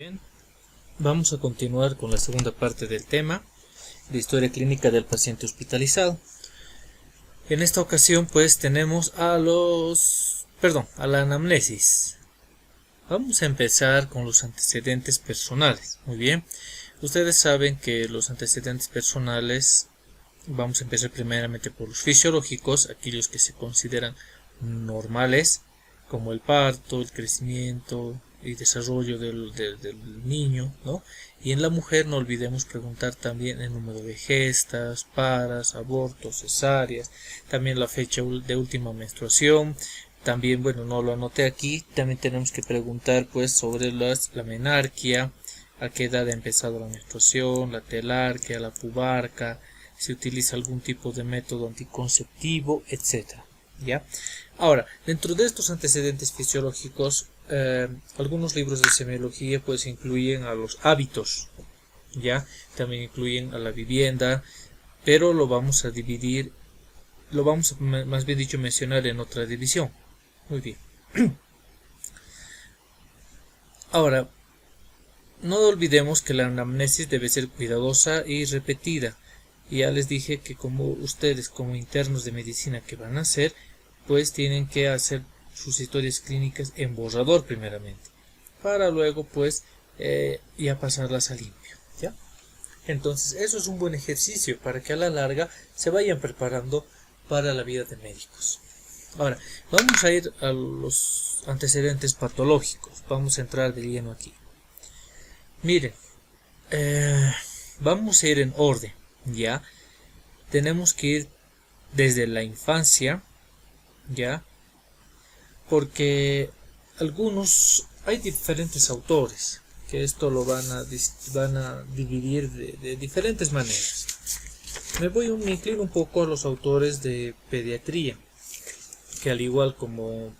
Bien, vamos a continuar con la segunda parte del tema de historia clínica del paciente hospitalizado. En esta ocasión pues tenemos a la anamnesis. Vamos a empezar con los antecedentes personales. Muy bien, ustedes saben que los antecedentes personales, vamos a empezar primeramente por los fisiológicos, aquellos que se consideran normales, como el parto, el crecimiento y desarrollo del niño, ¿no? Y en la mujer no olvidemos preguntar también el número de gestas, paras, abortos, cesáreas, también la fecha de última menstruación. También, bueno, no lo anoté aquí, también tenemos que preguntar pues sobre la menarquia, a qué edad ha empezado la menstruación, la telarquia, la pubarca, si utiliza algún tipo de método anticonceptivo, etcétera. ¿Ya? Ahora, dentro de estos antecedentes fisiológicos, algunos libros de semiología pues incluyen a los hábitos, ya también incluyen a la vivienda, pero lo vamos a dividir, lo vamos a, más bien dicho, mencionar en otra división. Muy bien. Ahora, no olvidemos que la anamnesis debe ser cuidadosa y repetida. Ya les dije que como ustedes como internos de medicina que van a hacer, pues tienen que hacer sus historias clínicas en borrador primeramente, para luego pues ya pasarlas a limpio, ¿ya? Entonces eso es un buen ejercicio para que a la larga se vayan preparando para la vida de médicos. Ahora, vamos a ir a los antecedentes patológicos, vamos a entrar de lleno aquí. Miren, vamos a ir en orden, ¿ya? Tenemos que ir desde la infancia, ¿ya? Porque hay diferentes autores que esto lo van a dividir de diferentes maneras. Me inclino un poco a los autores de pediatría, que al igual como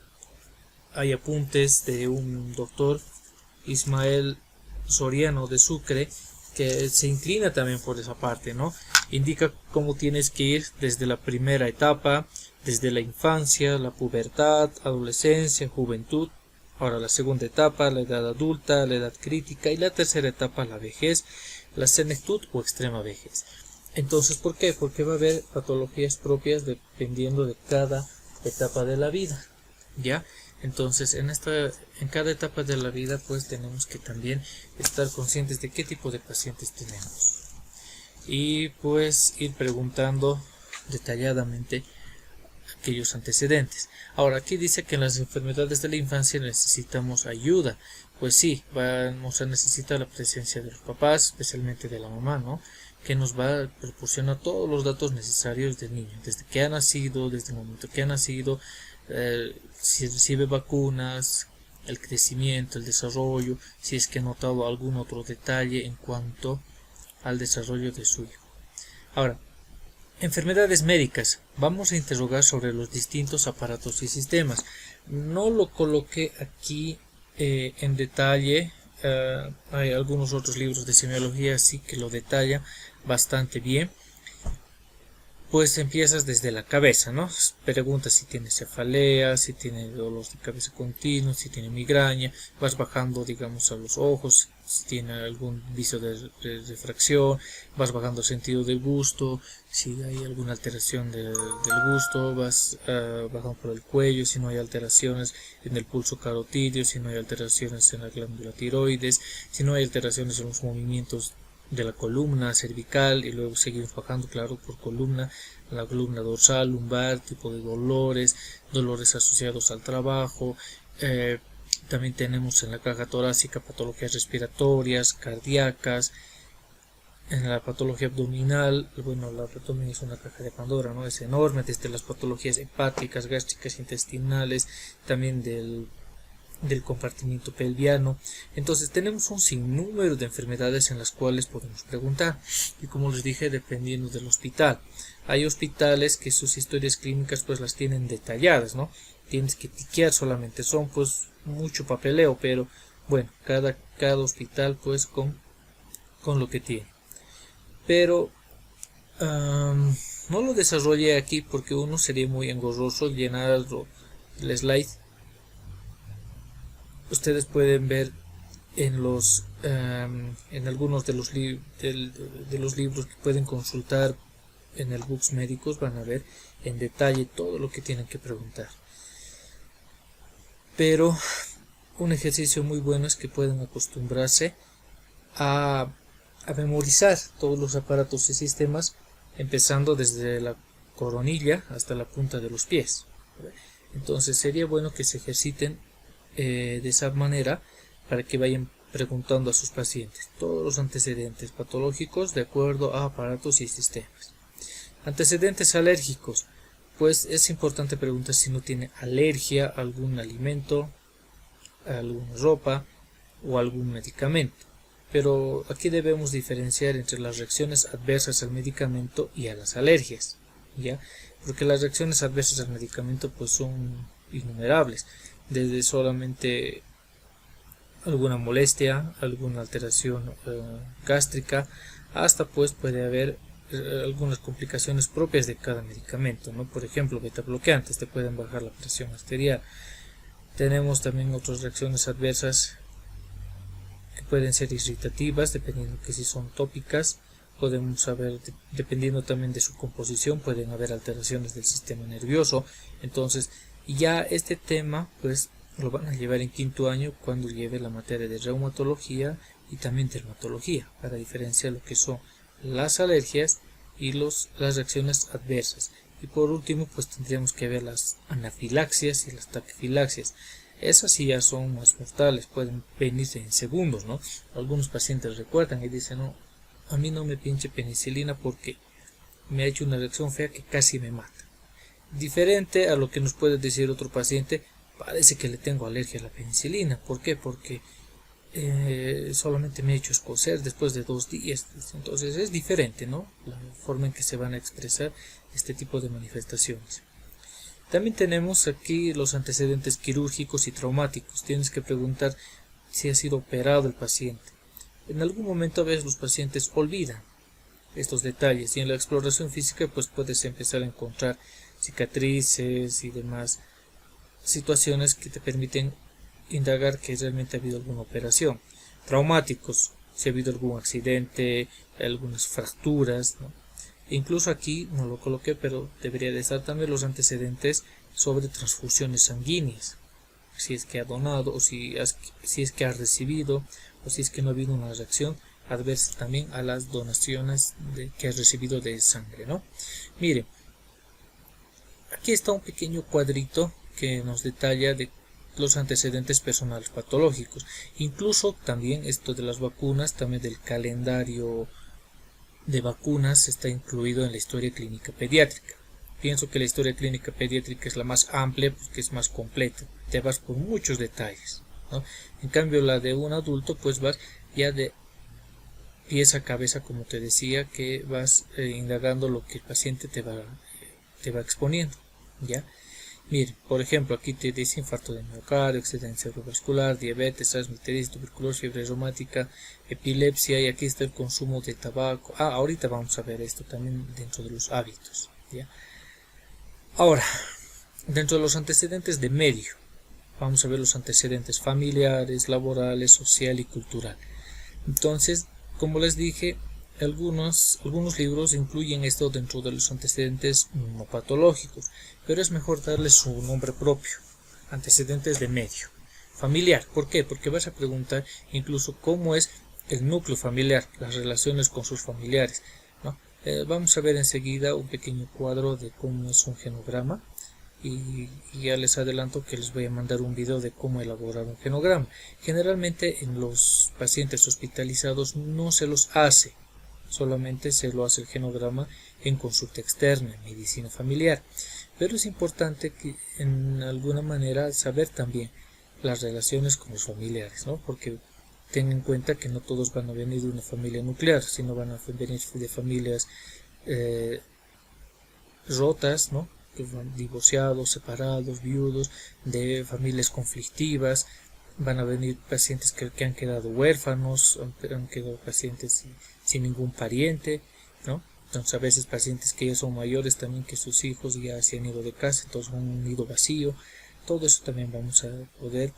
hay apuntes de un doctor Ismael Soriano de Sucre, que se inclina también por esa parte, ¿no? Indica cómo tienes que ir desde la primera etapa, desde la infancia, la pubertad, adolescencia, juventud, ahora la segunda etapa, la edad adulta, la edad crítica, y la tercera etapa, la vejez, la senectud o extrema vejez. Entonces, ¿por qué? Porque va a haber patologías propias dependiendo de cada etapa de la vida, ¿ya? Entonces, en cada etapa de la vida, pues tenemos que también estar conscientes de qué tipo de pacientes tenemos. Y pues ir preguntando detalladamente aquellos antecedentes. Ahora, aquí dice que en las enfermedades de la infancia necesitamos ayuda. Pues sí, vamos a necesitar la presencia de los papás, especialmente de la mamá, ¿no? Que nos va a proporcionar todos los datos necesarios del niño, desde que ha nacido, desde el momento que ha nacido, si recibe vacunas, el crecimiento, el desarrollo, si es que ha notado algún otro detalle en cuanto al desarrollo de su hijo. Ahora, enfermedades médicas. Vamos a interrogar sobre los distintos aparatos y sistemas. No lo coloqué aquí en detalle. Hay algunos otros libros de semiología así que lo detalla bastante bien. Pues empiezas desde la cabeza, ¿no? Preguntas si tiene cefalea, si tiene dolor de cabeza continuo, si tiene migraña, vas bajando, digamos, a los ojos, si tiene algún vicio de refracción, vas bajando sentido del gusto, si hay alguna alteración del gusto, vas bajando por el cuello, si no hay alteraciones en el pulso carotídeo, si no hay alteraciones en la glándula tiroides, si no hay alteraciones en los movimientos de la columna cervical, y luego seguimos bajando, claro, por columna, la columna dorsal, lumbar, tipo de dolores asociados al trabajo. También tenemos en la caja torácica patologías respiratorias, cardíacas. En la patología abdominal, bueno, la abdomen es una caja de Pandora, ¿no? Es enorme, desde las patologías hepáticas, gástricas, intestinales, también del compartimiento pelviano. Entonces tenemos un sinnúmero de enfermedades en las cuales podemos preguntar, y como les dije, dependiendo del hospital. Hay hospitales que sus historias clínicas pues las tienen detalladas, ¿no? Tienes que tiquear solamente, son pues mucho papeleo, pero bueno, cada hospital pues con lo que tiene. Pero no lo desarrollé aquí porque uno sería muy engorroso llenar el slide. Ustedes pueden ver en los en algunos de de los libros que pueden consultar en el Books Médicos, van a ver en detalle todo lo que tienen que preguntar. Pero un ejercicio muy bueno es que puedan acostumbrarse a memorizar todos los aparatos y sistemas, empezando desde la coronilla hasta la punta de los pies. Entonces sería bueno que se ejerciten de esa manera, para que vayan preguntando a sus pacientes todos los antecedentes patológicos de acuerdo a aparatos y sistemas. Antecedentes alérgicos, pues es importante preguntar si no tiene alergia a algún alimento, a alguna ropa o algún medicamento. Pero aquí debemos diferenciar entre las reacciones adversas al medicamento y a las alergias, ¿ya? Porque las reacciones adversas al medicamento pues son innumerables, desde solamente alguna molestia, alguna alteración gástrica, hasta pues puede haber algunas complicaciones propias de cada medicamento, ¿no? Por ejemplo, beta bloqueantes te pueden bajar la presión arterial. Tenemos también otras reacciones adversas que pueden ser irritativas, dependiendo que si son tópicas. Podemos saber, dependiendo también de su composición, pueden haber alteraciones del sistema nervioso. Entonces, ya este tema pues lo van a llevar en quinto año, cuando lleve la materia de reumatología y también dermatología, para diferenciar lo que son las alergias y las reacciones adversas. Y por último pues tendríamos que ver las anafilaxias y las taquifilaxias. Esas sí ya son más mortales, pueden venirse en segundos, ¿no? Algunos pacientes recuerdan y dicen: no, a mí no me pinche penicilina porque me ha hecho una reacción fea que casi me mata. Diferente a lo que nos puede decir otro paciente: parece que le tengo alergia a la penicilina. ¿Por qué? Porque solamente me he hecho escocer después de 2 días. Entonces es diferente, ¿no? La forma en que se van a expresar este tipo de manifestaciones. También tenemos aquí los antecedentes quirúrgicos y traumáticos. Tienes que preguntar si ha sido operado el paciente. En algún momento a veces los pacientes olvidan estos detalles, y en la exploración física pues puedes empezar a encontrar cicatrices y demás situaciones que te permiten indagar que realmente ha habido alguna operación. Traumáticos, si ha habido algún accidente, algunas fracturas, ¿no? Incluso aquí no lo coloqué, pero debería de estar también los antecedentes sobre transfusiones sanguíneas, si es que ha donado o si es que ha recibido, o si es que no ha habido una reacción adversa también a las donaciones que ha recibido de sangre, ¿no? Mire, aquí está un pequeño cuadrito que nos detalla de los antecedentes personales patológicos, incluso también esto de las vacunas, también del calendario de vacunas está incluido en la historia clínica pediátrica. Pienso que la historia clínica pediátrica es la más amplia porque es más completa, te vas por muchos detalles, ¿no? En cambio la de un adulto pues vas ya de pies a cabeza, como te decía, que vas indagando lo que el paciente te va exponiendo, ¿ya? Mire, por ejemplo, aquí te dice infarto de miocardio, accidente cerebrovascular, diabetes, asmiteritis, tuberculosis, fiebre reumática, epilepsia, y aquí está el consumo de tabaco. Ahorita vamos a ver esto también dentro de los hábitos, ¿ya? Ahora, dentro de los antecedentes de medio, vamos a ver los antecedentes familiares, laborales, social y cultural. Entonces, como les dije, algunos libros incluyen esto dentro de los antecedentes no patológicos, pero es mejor darles su nombre propio: antecedentes de medio. Familiar, ¿por qué? Porque vas a preguntar incluso cómo es el núcleo familiar, las relaciones con sus familiares, ¿no? Vamos a ver enseguida un pequeño cuadro de cómo es un genograma, y ya les adelanto que les voy a mandar un video de cómo elaborar un genograma. Generalmente en los pacientes hospitalizados no se los hace, solamente se lo hace el genograma en consulta externa, en medicina familiar, pero es importante que en alguna manera saber también las relaciones con los familiares, ¿no? Porque ten en cuenta que no todos van a venir de una familia nuclear, sino van a venir de familias rotas, ¿no? Divorciados, separados, viudos, de familias conflictivas. Van a venir pacientes que han quedado huérfanos, han quedado pacientes sin ningún pariente, ¿no? Entonces a veces pacientes que ya son mayores también, que sus hijos ya se han ido de casa, entonces un nido vacío. Todo eso también vamos a poder,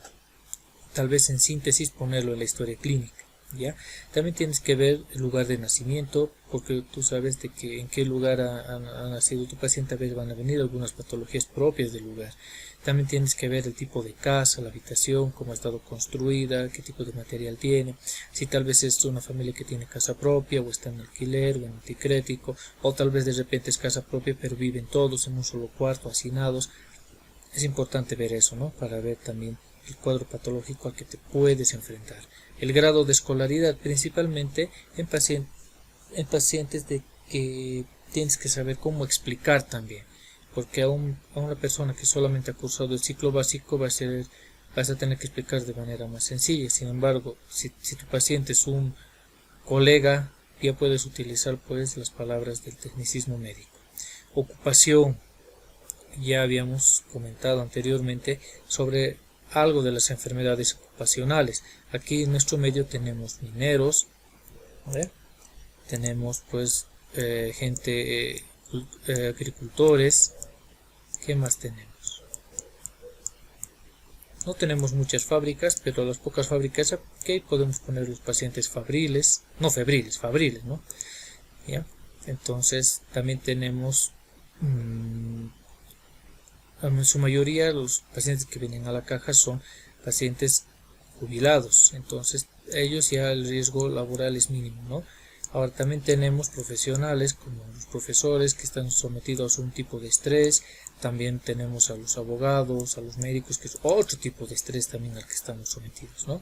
tal vez en síntesis, ponerlo en la historia clínica. ¿ya? También tienes que ver el lugar de nacimiento, porque tú sabes de que en qué lugar ha nacido tu paciente. A veces van a venir algunas patologías propias del lugar. También tienes que ver el tipo de casa, la habitación, cómo ha estado construida, qué tipo de material tiene, si tal vez es una familia que tiene casa propia o está en alquiler o en anticrético, o tal vez de repente es casa propia pero viven todos en un solo cuarto, hacinados. Es importante ver eso, ¿no? Para ver también el cuadro patológico al que te puedes enfrentar. El grado de escolaridad, principalmente en pacientes de que tienes que saber cómo explicar también, porque a una persona que solamente ha cursado el ciclo básico vas a tener que explicar de manera más sencilla. Sin embargo, si tu paciente es un colega, ya puedes utilizar pues las palabras del tecnicismo médico. Ocupación, ya habíamos comentado anteriormente sobre algo de las enfermedades ocupacionales. Aquí en nuestro medio tenemos mineros, tenemos pues agricultores. ¿Qué más tenemos? No tenemos muchas fábricas, pero las pocas fábricas que podemos poner los pacientes fabriles, ¿no? ¿Ya? Entonces también tenemos en su mayoría los pacientes que vienen a la caja son pacientes jubilados, entonces ellos ya el riesgo laboral es mínimo, ¿no? Ahora también tenemos profesionales como los profesores que están sometidos a un tipo de estrés. También tenemos a los abogados, a los médicos, que es otro tipo de estrés también al que estamos sometidos, ¿no?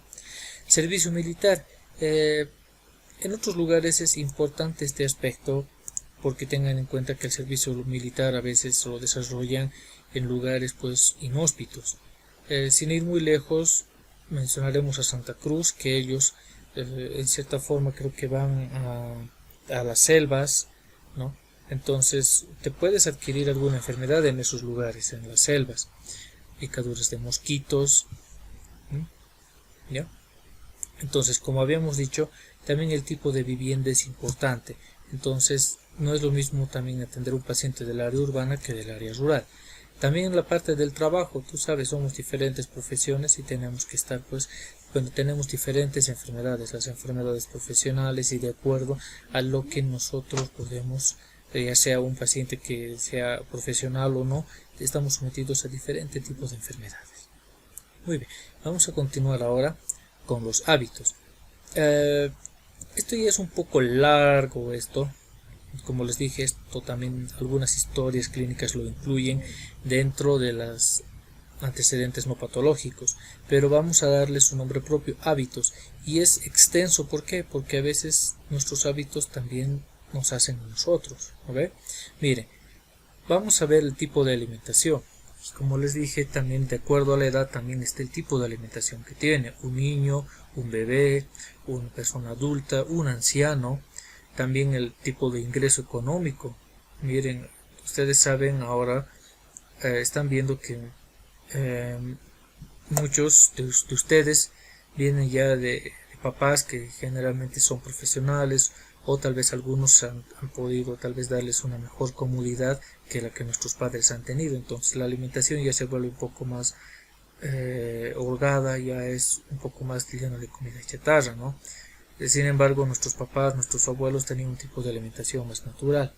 Servicio militar. En otros lugares es importante este aspecto porque tengan en cuenta que el servicio militar a veces lo desarrollan en lugares pues inhóspitos. Sin ir muy lejos, mencionaremos a Santa Cruz, que ellos en cierta forma creo que van a las selvas, ¿no? Entonces te puedes adquirir alguna enfermedad en esos lugares, en las selvas, picaduras de mosquitos, ¿ya? Entonces, como habíamos dicho, también el tipo de vivienda es importante. Entonces no es lo mismo también atender a un paciente del área urbana que del área rural. También en la parte del trabajo, tú sabes, somos diferentes profesiones y tenemos que estar pues cuando tenemos diferentes enfermedades, las enfermedades profesionales, y de acuerdo a lo que nosotros podemos, ya sea un paciente que sea profesional o no, estamos sometidos a diferentes tipos de enfermedades. Muy bien, vamos a continuar ahora con los hábitos. Esto ya es un poco largo esto. Como les dije, esto también algunas historias clínicas lo incluyen dentro de los antecedentes no patológicos, pero vamos a darle su nombre propio, hábitos, y es extenso. ¿Por qué? Porque a veces nuestros hábitos también nos hacen a nosotros, ¿ok? Miren, vamos a ver el tipo de alimentación. Como les dije, también de acuerdo a la edad también está el tipo de alimentación que tiene un niño, un bebé, una persona adulta, un anciano. También el tipo de ingreso económico. Miren, ustedes saben ahora, están viendo que muchos de ustedes vienen ya de papás que generalmente son profesionales, o tal vez algunos han podido tal vez darles una mejor comodidad que la que nuestros padres han tenido. Entonces la alimentación ya se vuelve un poco más holgada, ya es un poco más llena de comida chatarra, ¿no? Sin embargo, nuestros papás, nuestros abuelos tenían un tipo de alimentación más natural.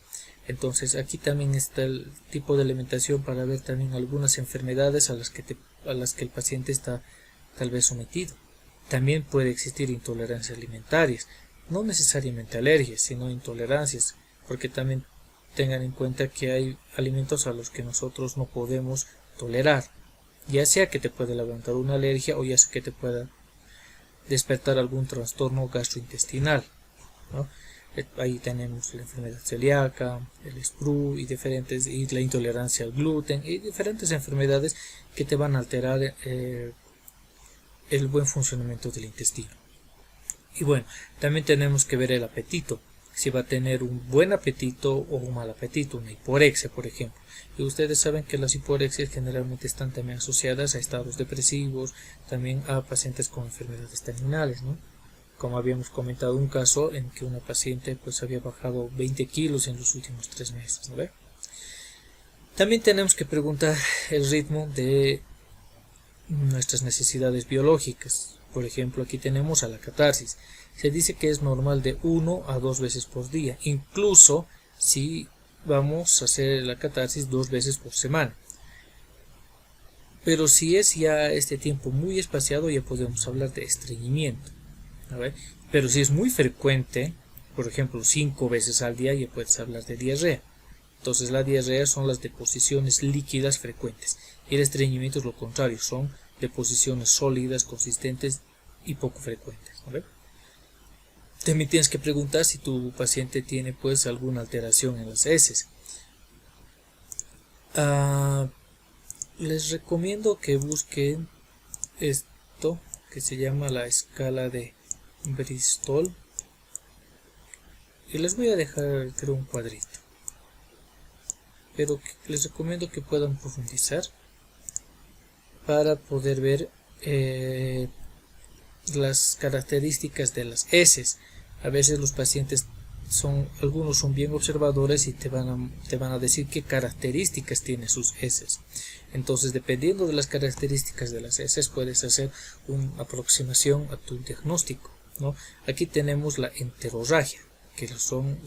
Entonces aquí también está el tipo de alimentación para ver también algunas enfermedades a las que el paciente está tal vez sometido. También puede existir intolerancias alimentarias, no necesariamente alergias, sino intolerancias, porque también tengan en cuenta que hay alimentos a los que nosotros no podemos tolerar, ya sea que te pueda levantar una alergia o ya sea que te pueda despertar algún trastorno gastrointestinal, ¿no? Ahí tenemos la enfermedad celíaca, el SPRU y la intolerancia al gluten y diferentes enfermedades que te van a alterar el buen funcionamiento del intestino. Y bueno, también tenemos que ver el apetito, si va a tener un buen apetito o un mal apetito, una hiporexia por ejemplo. Y ustedes saben que las hiporexias generalmente están también asociadas a estados depresivos, también a pacientes con enfermedades terminales, ¿no? Como habíamos comentado un caso en que una paciente pues había bajado 20 kilos en los últimos 3 meses, ¿no? También tenemos que preguntar el ritmo de nuestras necesidades biológicas. Por ejemplo, aquí tenemos a la catarsis. Se dice que es normal de 1 a 2 veces por día, incluso si vamos a hacer la catarsis 2 veces por semana. Pero si es ya este tiempo muy espaciado, ya podemos hablar de estreñimiento. Pero si es muy frecuente, por ejemplo 5 veces al día, ya puedes hablar de diarrea. Entonces la diarrea son las deposiciones líquidas frecuentes y el estreñimiento es lo contrario, son deposiciones sólidas, consistentes y poco frecuentes. También tienes que preguntar si tu paciente tiene pues alguna alteración en las heces. Les recomiendo que busquen esto que se llama la escala de Bristol y les voy a dejar, creo, un cuadrito, pero les recomiendo que puedan profundizar para poder ver las características de las heces. A veces los pacientes algunos son bien observadores y te van a decir qué características tienen sus heces. Entonces, dependiendo de las características de las heces, puedes hacer una aproximación a tu diagnóstico, ¿no? Aquí tenemos la enterorragia, que son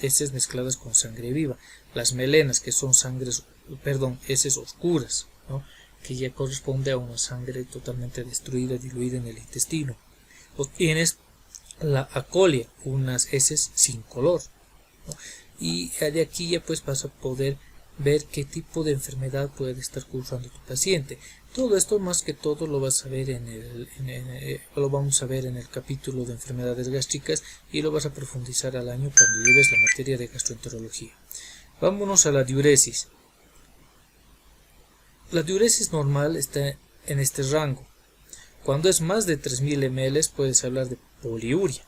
heces mezcladas con sangre viva. Las melenas, que son heces oscuras, ¿no? Que ya corresponde a una sangre totalmente destruida, diluida en el intestino. Tienes la acolia, unas heces sin color, ¿no? Y de aquí ya pues vas a poder ver qué tipo de enfermedad puede estar cursando tu paciente. Todo esto más que todo lo vas a ver lo vamos a ver en el capítulo de enfermedades gástricas y lo vas a profundizar al año cuando lleves la materia de gastroenterología. Vámonos a la diuresis. La diuresis normal está en este rango. Cuando es más de 3000 ml puedes hablar de poliuria,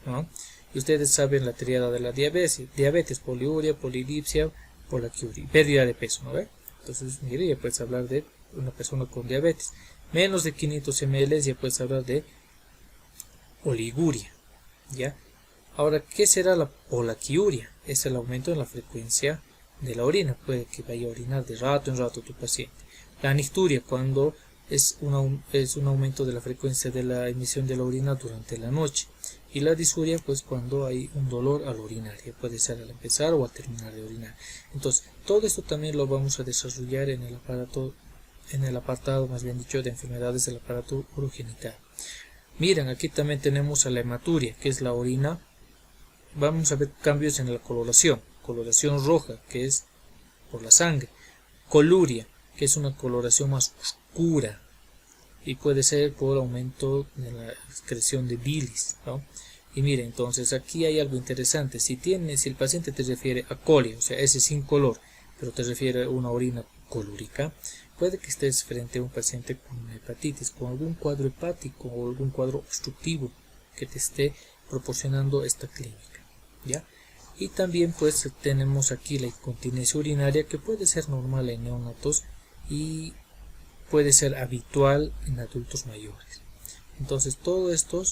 ¿no? Y ustedes saben la triada de la diabetes, poliuria, polidipsia, polaquiuria, pérdida de peso, ¿no ve? Entonces, mire, ya puedes hablar de una persona con diabetes. Menos de 500 ml ya puedes hablar de oliguria, ¿ya? Ahora, ¿qué será la polaquiuria? Es el aumento en la frecuencia de la orina. Puede que vaya a orinar de rato en rato tu paciente. La anicturia, cuando es un aumento de la frecuencia de la emisión de la orina durante la noche. Y la disuria, pues cuando hay un dolor al orinar, ya puede ser al empezar o al terminar de orinar. Entonces, todo esto también lo vamos a desarrollar en el apartado, más bien dicho, de enfermedades del aparato urogenital. Miren, aquí también tenemos a la hematuria, que es la orina. Vamos a ver cambios en la coloración roja, que es por la sangre. Coluria, que es una coloración más oscura y puede ser por aumento de la excreción de bilis, ¿no? Y mire, entonces aquí hay algo interesante. Si el paciente te refiere a colia, o sea, ese sin color, pero te refiere a una orina colúrica, puede que estés frente a un paciente con hepatitis, con algún cuadro hepático o algún cuadro obstructivo que te esté proporcionando esta clínica, ¿ya? Y también pues tenemos aquí la incontinencia urinaria, que puede ser normal en neonatos y puede ser habitual en adultos mayores. Entonces todo esto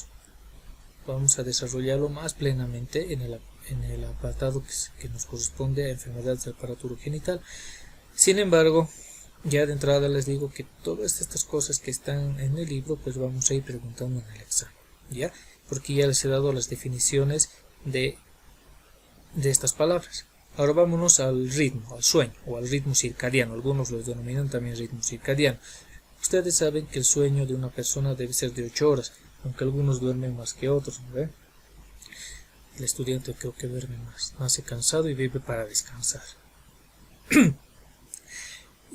vamos a desarrollarlo más plenamente en el apartado que nos corresponde a enfermedades del aparato urogenital. Sin embargo, ya de entrada les digo que todas estas cosas que están en el libro pues vamos a ir preguntando en el examen, ¿ya? Porque ya les he dado las definiciones de estas palabras. Ahora vámonos al ritmo, al sueño o al ritmo circadiano. Algunos lo denominan también ritmo circadiano. Ustedes saben que el sueño de una persona debe ser de 8 horas, aunque algunos duermen más que otros, ¿no? El estudiante creo que duerme más, nace cansado y vive para descansar.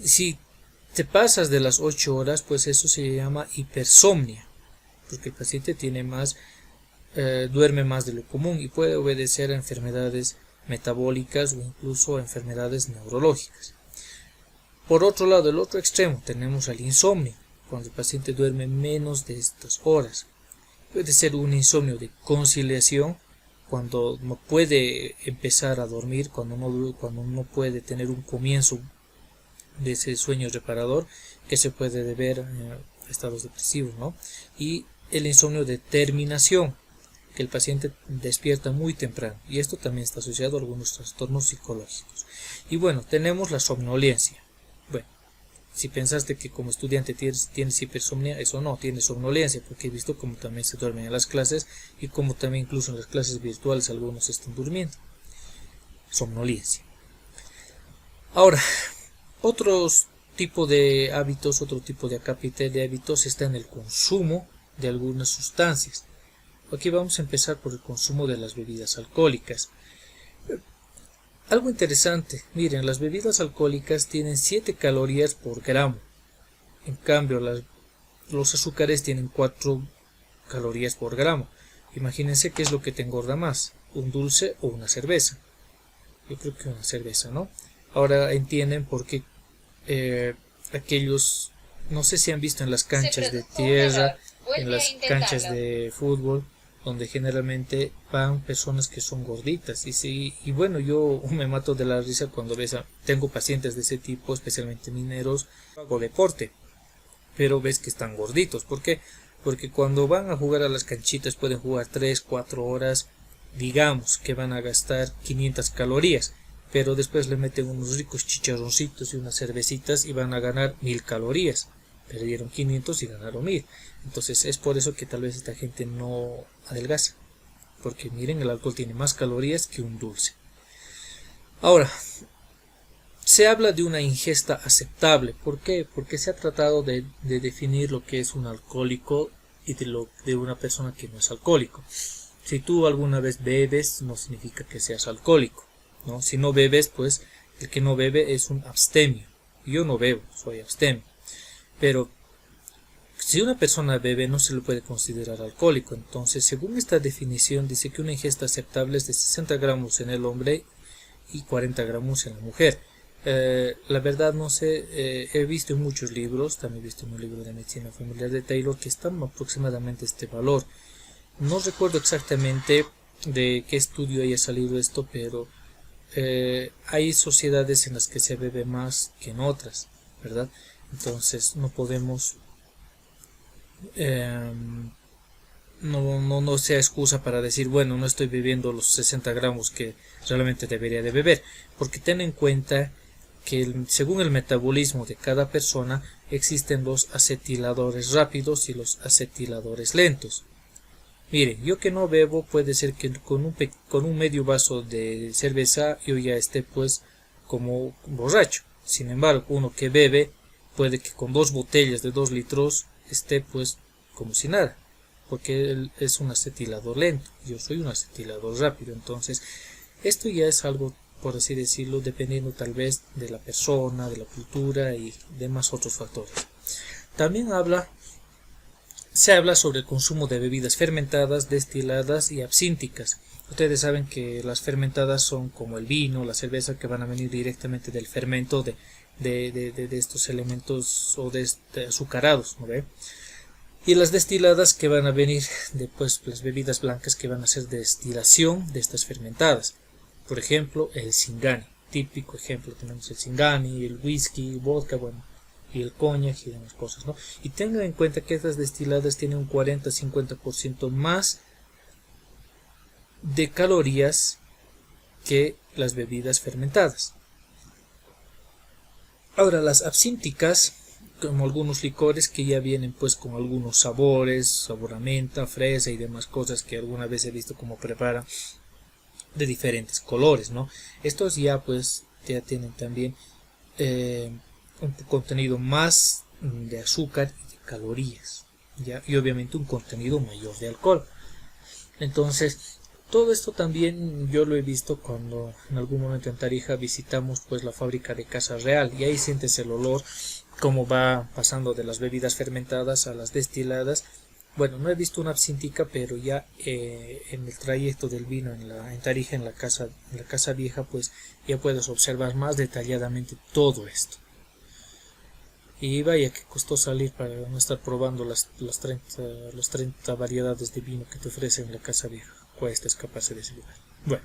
Si te pasas de las 8 horas, pues eso se llama hipersomnia, porque el paciente duerme más de lo común y puede obedecer a enfermedades metabólicas o incluso a enfermedades neurológicas. Por otro lado, el otro extremo, tenemos al insomnio, cuando el paciente duerme menos de estas horas. Puede ser un insomnio de conciliación, cuando no puede empezar a dormir, cuando no puede tener un comienzo de ese sueño reparador, que se puede deber a estados depresivos, ¿no? Y el insomnio de terminación, que el paciente despierta muy temprano, y esto también está asociado a algunos trastornos psicológicos. Y bueno, tenemos la somnolencia. Bueno, si pensaste que como estudiante tienes hipersomnia, eso no, tienes somnolencia, porque he visto como también se duermen en las clases y como también incluso en las clases virtuales algunos están durmiendo. Somnolencia. Ahora, otros tipo de hábitos, otro tipo de acápite de hábitos está en el consumo de algunas sustancias. Aquí vamos a empezar por el consumo de las bebidas alcohólicas. Algo interesante, miren, las bebidas alcohólicas tienen 7 calorías por gramo. En cambio, los azúcares tienen 4 calorías por gramo. Imagínense qué es lo que te engorda más, un dulce o una cerveza. Yo creo que una cerveza, ¿no? Ahora entienden por qué aquellos, no sé si han visto en las canchas de tierra, en las canchas de fútbol, donde generalmente van personas que son gorditas y bueno, yo me mato de la risa cuando tengo pacientes de ese tipo, especialmente mineros, hago deporte, pero ves que están gorditos. ¿Por qué? Porque cuando van a jugar a las canchitas pueden jugar 3-4 horas, digamos que van a gastar 500 calorías, pero después le meten unos ricos chicharroncitos y unas cervecitas y van a ganar 1000 calorías. Perdieron 500 y ganaron 1000. Entonces es por eso que tal vez esta gente no adelgaza, porque miren, el alcohol tiene más calorías que un dulce. Ahora, se habla de una ingesta aceptable. ¿Por qué? Porque se ha tratado de definir lo que es un alcohólico y de una persona que no es alcohólico. Si tú alguna vez bebes, no significa que seas alcohólico, ¿no? Si no bebes, pues el que no bebe es un abstemio. Yo no bebo, soy abstemio. Pero si una persona bebe, no se lo puede considerar alcohólico. Entonces, según esta definición, dice que una ingesta aceptable es de 60 gramos en el hombre y 40 gramos en la mujer. La verdad no sé, he visto en muchos libros, también he visto en un libro de medicina familiar de Taylor, que están aproximadamente este valor. No recuerdo exactamente de qué estudio haya salido esto, pero hay sociedades en las que se bebe más que en otras, ¿verdad? Entonces no podemos, no sea excusa para decir, bueno, no estoy bebiendo los 60 gramos que realmente debería de beber, porque ten en cuenta que según el metabolismo de cada persona existen los acetiladores rápidos y los acetiladores lentos. Mire, yo que no bebo, puede ser que con un medio vaso de cerveza yo ya esté pues como borracho. Sin embargo, uno que bebe puede que con 2 botellas de 2 litros esté pues como si nada, porque él es un acetilador lento, yo soy un acetilador rápido. Entonces esto ya es algo, por así decirlo, dependiendo tal vez de la persona, de la cultura y demás otros factores. También se habla sobre el consumo de bebidas fermentadas, destiladas y absínticas. Ustedes saben que las fermentadas son como el vino, la cerveza, que van a venir directamente del fermento de estos elementos o de azucarados, ¿no ve? Y las destiladas que van a venir después, las bebidas blancas que van a ser destilación de estas fermentadas. Por ejemplo, el Zingani, típico ejemplo, tenemos el Zingani, el whisky, el vodka, bueno, y el coñac y demás cosas, ¿no? Y tengan en cuenta que estas destiladas tienen un 40-50% más de calorías que las bebidas fermentadas. Ahora, las absínticas, como algunos licores que ya vienen pues con algunos sabores, sabor a menta, fresa y demás cosas que alguna vez he visto como preparan de diferentes colores, ¿no? Estos ya pues ya tienen también un contenido más de azúcar y de calorías, ¿ya? Y obviamente un contenido mayor de alcohol. Entonces todo esto también yo lo he visto cuando en algún momento en Tarija visitamos pues la fábrica de Casa Real, y ahí sientes el olor cómo va pasando de las bebidas fermentadas a las destiladas. Bueno, no he visto una absíntica, pero ya en el trayecto del vino en Tarija, en la casa vieja, pues ya puedes observar más detalladamente todo esto. Y vaya que costó salir para no estar probando las 30 variedades de vino que te ofrecen en la casa vieja. Cuesta escaparse de ese lugar. Bueno,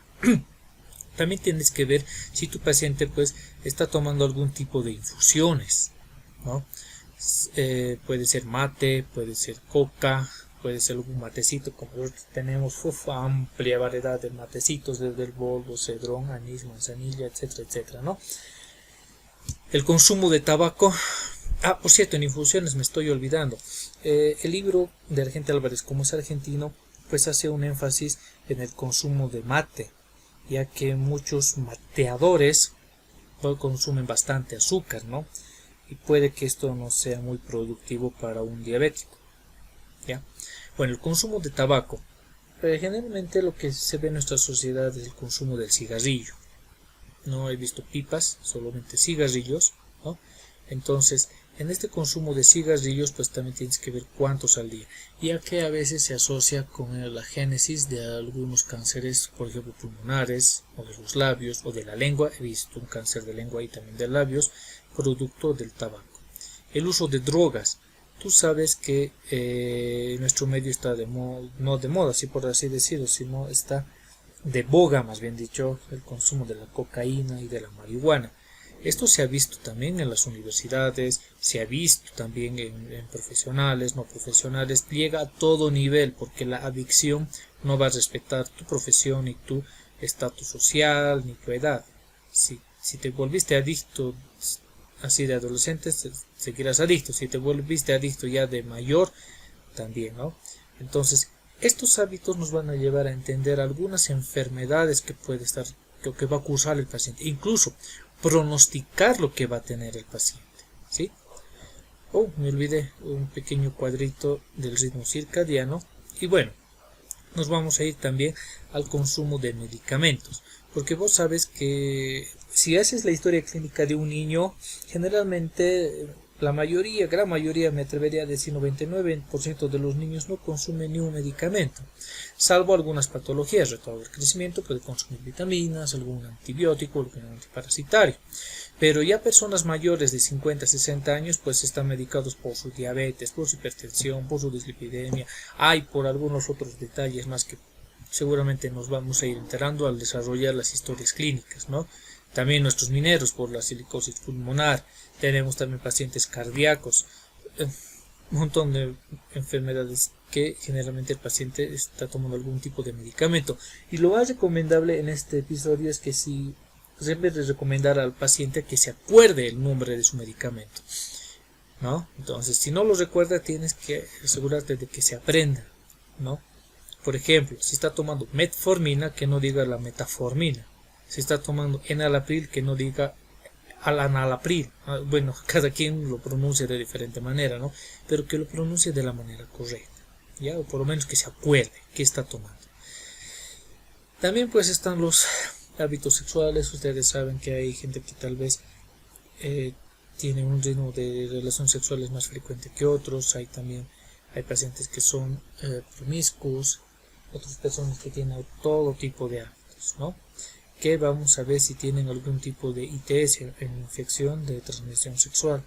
también tienes que ver si tu paciente pues está tomando algún tipo de infusiones, ¿no? Puede ser mate, puede ser coca, puede ser algún matecito, como nosotros tenemos amplia variedad de matecitos, desde el boldo, cedrón, anís, manzanilla, etcétera, etcétera, ¿no? El consumo de tabaco. Ah, por cierto, en infusiones me estoy olvidando. El libro de Argente Álvarez, como es argentino, pues hace un énfasis en el consumo de mate, ya que muchos mateadores consumen bastante azúcar, ¿no? Y puede que esto no sea muy productivo para un diabético, ¿ya? Bueno, el consumo de tabaco. Generalmente lo que se ve en nuestra sociedad es el consumo del cigarrillo. No he visto pipas, solamente cigarrillos, ¿no? Entonces, en este consumo de cigarrillos, pues también tienes que ver cuántos al día, ya que a veces se asocia con la génesis de algunos cánceres, por ejemplo, pulmonares, o de los labios, o de la lengua. He visto un cáncer de lengua y también de labios, producto del tabaco. El uso de drogas. Tú sabes que nuestro medio está no de moda, si por así decirlo, sino está de boga, más bien dicho, el consumo de la cocaína y de la marihuana. Esto se ha visto también en las universidades, se ha visto también en profesionales, no profesionales, llega a todo nivel, porque la adicción no va a respetar tu profesión, ni tu estatus social, ni tu edad. Si te volviste adicto así de adolescente, seguirás adicto. Si te volviste adicto ya de mayor, también, ¿no? Entonces, estos hábitos nos van a llevar a entender algunas enfermedades que puede estar, que va a cursar el paciente, incluso pronosticar lo que va a tener el paciente, ¿sí? Oh, me olvidé un pequeño cuadrito del ritmo circadiano. Y bueno, nos vamos a ir también al consumo de medicamentos, porque vos sabes que si haces la historia clínica de un niño, generalmente gran mayoría, me atrevería a decir 99% de los niños no consumen ni un medicamento, salvo algunas patologías. Retardo del crecimiento puede consumir vitaminas, algún antibiótico, algún antiparasitario, pero ya personas mayores de 50 a 60 años pues están medicados por su diabetes, por su hipertensión, por su dislipidemia, por algunos otros detalles más que seguramente nos vamos a ir enterando al desarrollar las historias clínicas, ¿no? También nuestros mineros por la silicosis pulmonar, tenemos también pacientes cardíacos, un montón de enfermedades que generalmente el paciente está tomando algún tipo de medicamento. Y lo más recomendable en este episodio es que siempre les recomendar al paciente que se acuerde el nombre de su medicamento, ¿no? Entonces, si no lo recuerda, tienes que asegurarte de que se aprenda, ¿no? Por ejemplo, si está tomando metformina, que no diga la metaformina. Si está tomando enalapril, que no diga alanalapril. Bueno, cada quien lo pronuncia de diferente manera, ¿no? Pero que lo pronuncie de la manera correcta, ¿ya? O por lo menos que se acuerde qué está tomando. También pues están los hábitos sexuales. Ustedes saben que hay gente que tal vez tiene un ritmo de relaciones sexuales más frecuente que otros. Hay pacientes que son promiscuos, otras personas que tienen todo tipo de hábitos, ¿no? Que vamos a ver si tienen algún tipo de ITS, infección de transmisión sexual.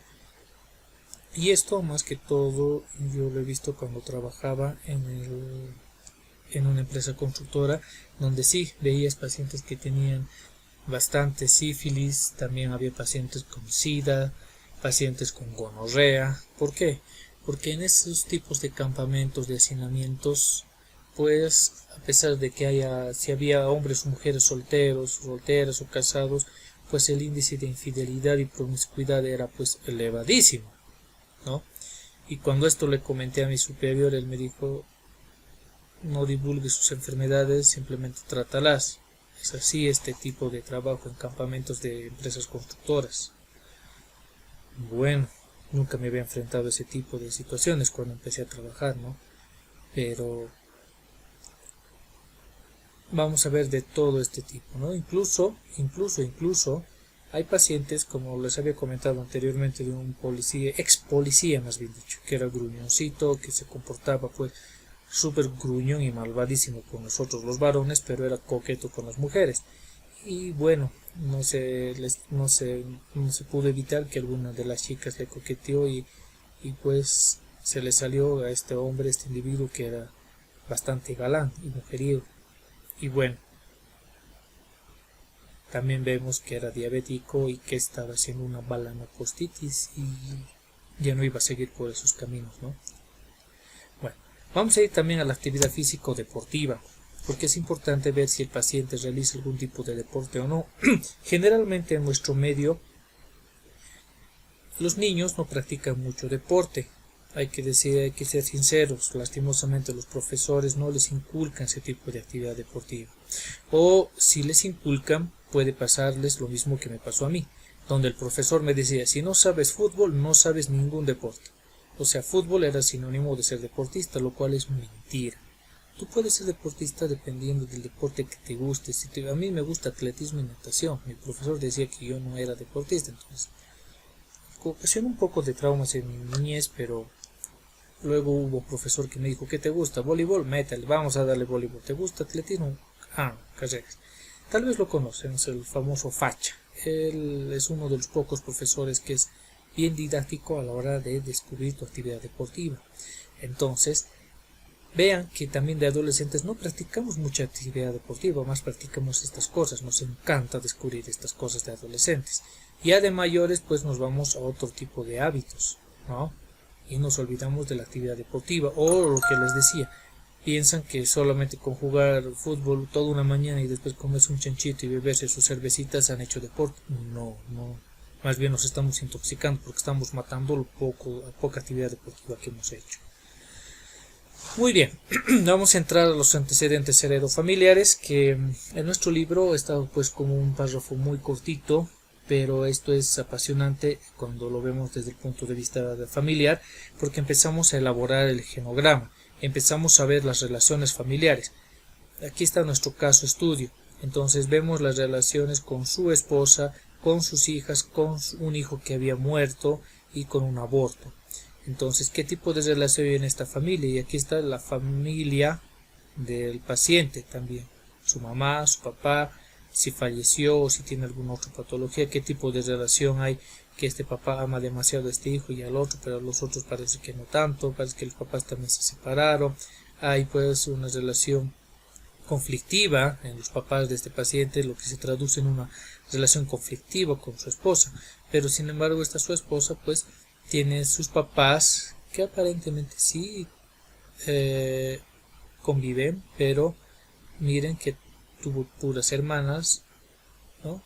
Y esto más que todo yo lo he visto cuando trabajaba en una empresa constructora, donde sí veías pacientes que tenían bastante sífilis, también había pacientes con SIDA, pacientes con gonorrea. ¿Por qué? Porque en esos tipos de campamentos, de hacinamientos, pues a pesar de que si había hombres o mujeres solteras o casados, pues el índice de infidelidad y promiscuidad era pues elevadísimo, ¿no? Y cuando esto le comenté a mi superior, él me dijo: no divulgue sus enfermedades, simplemente trátalas. Es así este tipo de trabajo en campamentos de empresas constructoras. Bueno, nunca me había enfrentado a ese tipo de situaciones cuando empecé a trabajar, ¿no? Pero vamos a ver de todo este tipo, ¿no? Incluso hay pacientes, como les había comentado anteriormente, de un policía, ex policía más bien dicho, que era gruñoncito, que se comportaba pues súper gruñón y malvadísimo con nosotros los varones, pero era coqueto con las mujeres. Y bueno, no se pudo evitar que alguna de las chicas le coqueteó y pues se le salió a este hombre, este individuo, que era bastante galán y mujeriego. Y bueno, también vemos que era diabético y que estaba haciendo una balanopostitis y ya no iba a seguir por esos caminos, ¿no? Bueno, vamos a ir también a la actividad físico-deportiva, porque es importante ver si el paciente realiza algún tipo de deporte o no. Generalmente en nuestro medio los niños no practican mucho deporte. Hay que decir, hay que ser sinceros, lastimosamente los profesores no les inculcan ese tipo de actividad deportiva. O si les inculcan, puede pasarles lo mismo que me pasó a mí, donde el profesor me decía, si no sabes fútbol, no sabes ningún deporte. O sea, fútbol era sinónimo de ser deportista, lo cual es mentira. Tú puedes ser deportista dependiendo del deporte que te guste. A mí me gusta atletismo y natación. Mi profesor decía que yo no era deportista, entonces ocasionó un poco de traumas en mi niñez, pero luego hubo un profesor que me dijo, ¿qué te gusta? Voleibol, métale, vamos a darle voleibol. ¿Te gusta atletismo? Carreras. Tal vez lo conocen, es el famoso Facha. Él es uno de los pocos profesores que es bien didáctico a la hora de descubrir tu actividad deportiva. Entonces, vean que también de adolescentes no practicamos mucha actividad deportiva, más practicamos estas cosas, nos encanta descubrir estas cosas de adolescentes. Ya de mayores pues nos vamos a otro tipo de hábitos, ¿no? Y nos olvidamos de la actividad deportiva, o lo que les decía, piensan que solamente con jugar fútbol toda una mañana y después comerse un chanchito y beberse sus cervecitas han hecho deporte. No, más bien nos estamos intoxicando porque estamos matando la poca actividad deportiva que hemos hecho. Muy bien, vamos a entrar a los antecedentes heredofamiliares, que en nuestro libro está pues como un párrafo muy cortito, pero esto es apasionante cuando lo vemos desde el punto de vista familiar, porque empezamos a elaborar el genograma, empezamos a ver las relaciones familiares. Aquí está nuestro caso estudio, entonces vemos las relaciones con su esposa, con sus hijas, con un hijo que había muerto y con un aborto. Entonces, ¿qué tipo de relación hay en esta familia? Y aquí está la familia del paciente también, su mamá, su papá, si falleció o si tiene alguna otra patología, qué tipo de relación hay, que este papá ama demasiado a este hijo y al otro, pero a los otros parece que no tanto, parece que los papás también se separaron. Hay pues una relación conflictiva en los papás de este paciente, lo que se traduce en una relación conflictiva con su esposa, pero sin embargo esta su esposa pues tiene sus papás que aparentemente sí conviven, pero miren que tuvo puras hermanas, ¿no?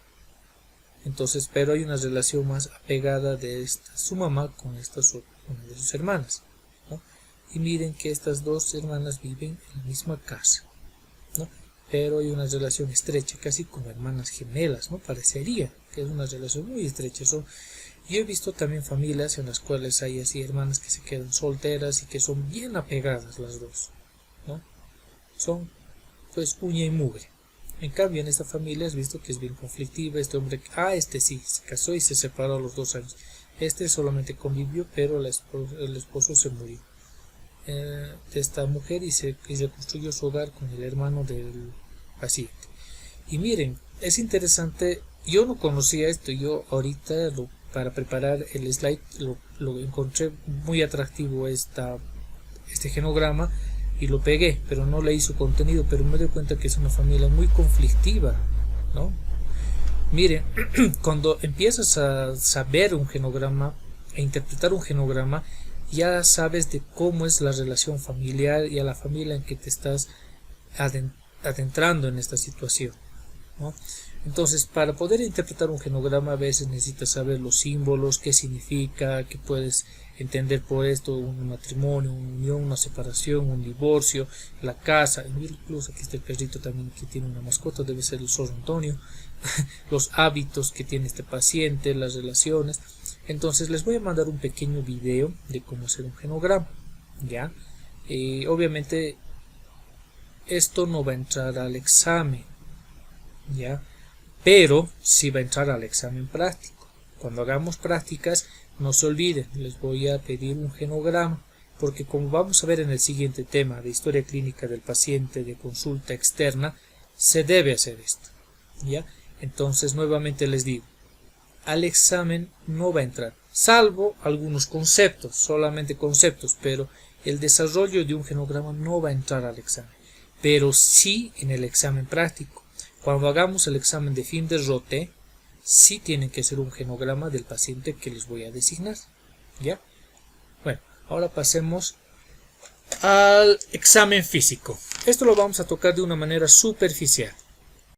Entonces, pero hay una relación más apegada de su mamá con una de sus hermanas, ¿no? Y miren que estas dos hermanas viven en la misma casa, ¿no? Pero hay una relación estrecha, casi como hermanas gemelas, ¿no? Parecería que es una relación muy estrecha. Yo he visto también familias en las cuales hay así hermanas que se quedan solteras y que son bien apegadas las dos, ¿no? Son pues uña y mugre. En cambio en esta familia has visto que es bien conflictiva. Este sí, se casó y se separó a los 2 años. Este solamente convivió, pero el esposo se murió de esta mujer y se construyó su hogar con el hermano del paciente. Y miren, es interesante, yo no conocía esto, yo ahorita para preparar el slide lo encontré muy atractivo este genograma y lo pegué, pero no leí su contenido, pero me doy cuenta que es una familia muy conflictiva, ¿no? Miren, cuando empiezas a saber un genograma, a interpretar un genograma, ya sabes de cómo es la relación familiar y a la familia en que te estás adentrando en esta situación, ¿no? Entonces, para poder interpretar un genograma a veces necesitas saber los símbolos, qué significa, qué puedes entender por esto, un matrimonio, una unión, una separación, un divorcio, la casa, incluso aquí está el perrito también que tiene una mascota, debe ser el zorro Antonio, los hábitos que tiene este paciente, las relaciones. Entonces les voy a mandar un pequeño video de cómo hacer un genograma, ¿ya? Obviamente esto no va a entrar al examen, ¿ya? Pero sí va a entrar al examen práctico. Cuando hagamos prácticas, no se olviden, les voy a pedir un genograma, porque como vamos a ver en el siguiente tema de historia clínica del paciente de consulta externa, se debe hacer esto, ¿ya? Entonces nuevamente les digo, al examen no va a entrar, salvo algunos conceptos, solamente conceptos, pero el desarrollo de un genograma no va a entrar al examen, pero sí en el examen práctico. Cuando hagamos el examen de fin de rote, sí tienen que hacer un genograma del paciente que les voy a designar, ¿ya? Bueno, ahora pasemos al examen físico. Esto lo vamos a tocar de una manera superficial,